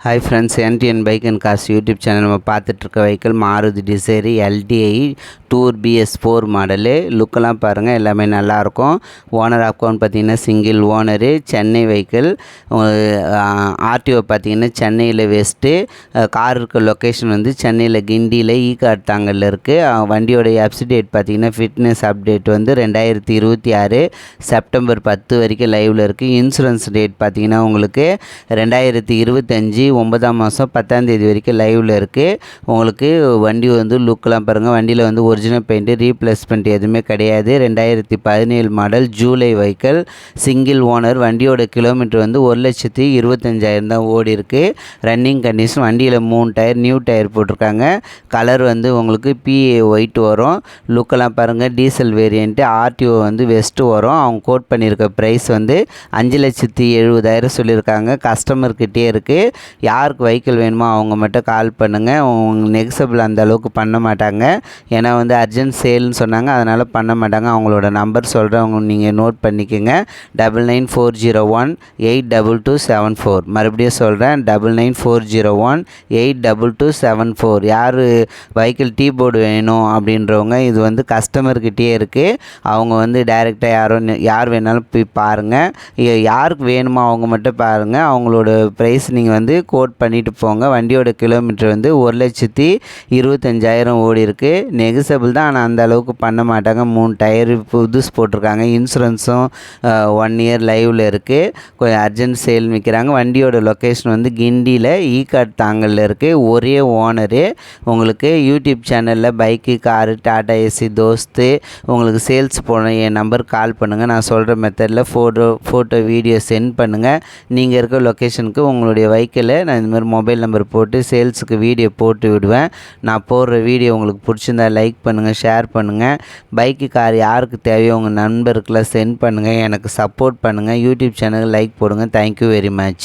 Hi friends NTN bike and cars YouTube channel में பார்த்துட்டு vehicle Maruti Dzire LDI tour BS4 model லுக்கெல்லாம் பாருங்கள் எல்லாமே நல்லாயிருக்கும். ஓனர் அக்கௌண்ட் பார்த்திங்கன்னா single owner, Chennai vehicle. RTO பார்த்திங்கன்னா சென்னையில் வெஸ்ட்டு, கார் இருக்க லொக்கேஷன் வந்து சென்னையில் கிண்டியில் ஈகார்ட் தாங்கலில் இருக்குது. வண்டியோடைய அப்டேட் பார்த்திங்கன்னா ஃபிட்னஸ் அப்டேட் வந்து 2026 செப்டம்பர் 10 வரைக்கும் லைவில் இருக்குது. இன்சூரன்ஸ் டேட் பார்த்திங்கன்னா உங்களுக்கு 2025 9ஆம் மாதம் 10ஆம் தேதி வரைக்கும் லைவில் இருக்குது. உங்களுக்கு வண்டி வந்து லுக்கெலாம் பாருங்கள். வண்டியில் வந்து ஒரிஜினல் பெயிண்ட்டு ரீப்ளேஸ்மெண்ட் எதுவுமே கிடையாது. 2017 model July vehicle, single owner. வண்டியோட கிலோமீட்டர் வந்து 1,25,000 தான் ஓடி இருக்குது. Running condition. வண்டியில் 3 டயர் நியூ டயர் போட்டிருக்காங்க. கலர் வந்து உங்களுக்கு PA ஒயிட் வரும். லுக்கெல்லாம் பாருங்கள். Diesel variant. ஆர்டிஓ வந்து வெஸ்ட்டு வரும். அவங்க கோட் பண்ணியிருக்க ப்ரைஸ் வந்து 5,70,70,000 சொல்லியிருக்காங்க. கஸ்டமர்கிட்டே இருக்குது. யாருக்கு வெஹிக்கிள் வேணுமோ அவங்க மட்டும் கால் பண்ணுங்கள். நெக்ஸபிள் அந்த அளவுக்கு பண்ண மாட்டாங்க. ஏன்னா வந்து அர்ஜென்ட் சேல்னு சொன்னாங்க, அதனால் பண்ண மாட்டாங்க. அவங்களோட நம்பர் சொல்கிறேன், அவங்க நீங்கள் நோட் பண்ணிக்கோங்க. 9940182274. மறுபடியும் சொல்கிறேன், 9940182274. யார் வெஹிக்கிள் டீ போர்டு வேணும் அப்படின்றவங்க இது வந்து கஸ்டமர்கிட்டே இருக்குது. அவங்க வந்து டைரெக்டாக யார் வேணாலும் போய் பாருங்கள். யாருக்கு வேணுமோ அவங்க மட்டும் பாருங்கள். அவங்களோட ப்ரைஸ் நீங்கள் வந்து கோட் பண்ணிவிட்டு போங்க. வண்டியோட கிலோமீட்டர் வந்து 1,25,000 ஓடி இருக்குது. நெகசபிள் தான், ஆனால் அந்த அளவுக்கு பண்ண மாட்டாங்க. 3 டயர் புதுசு போட்டிருக்காங்க. இன்சூரன்ஸும் 1 இயர் லைவில் இருக்குது. கொஞ்சம் அர்ஜென்ட் சேல் விற்கிறாங்க. வண்டியோட லொக்கேஷன் வந்து கிண்டியில் ஈகார்ட் தாங்கலில் இருக்குது. ஒரே ஓனரு. உங்களுக்கு யூடியூப் சேனலில் பைக்கு, காரு, டாடா ஏசி, தோஸ்து உங்களுக்கு சேல்ஸ் போன என் நம்பர் கால் பண்ணுங்கள். நான் சொல்கிற மெத்தடில் ஃபோட்டோ வீடியோ சென்ட் பண்ணுங்கள். நீங்கள் இருக்க லொக்கேஷனுக்கு உங்களுடைய வெஹிக்கிளை நான் இந்த மாதிரி மொபைல் நம்பர் போட்டு சேல்ஸுக்கு வீடியோ போட்டு விடுவேன். நான் போடுற வீடியோ உங்களுக்கு பிடிச்சிருந்தா லைக் பண்ணுங்கள், ஷேர் பண்ணுங்கள். பைக்கு, கார் யாருக்கு தேவையோ உங்கள் நண்பருக்கெல்லாம் சென்ட் பண்ணுங்கள். எனக்கு சப்போர்ட் பண்ணுங்கள். யூடியூப் சேனலுக்கு லைக் போடுங்க. Thank you very much.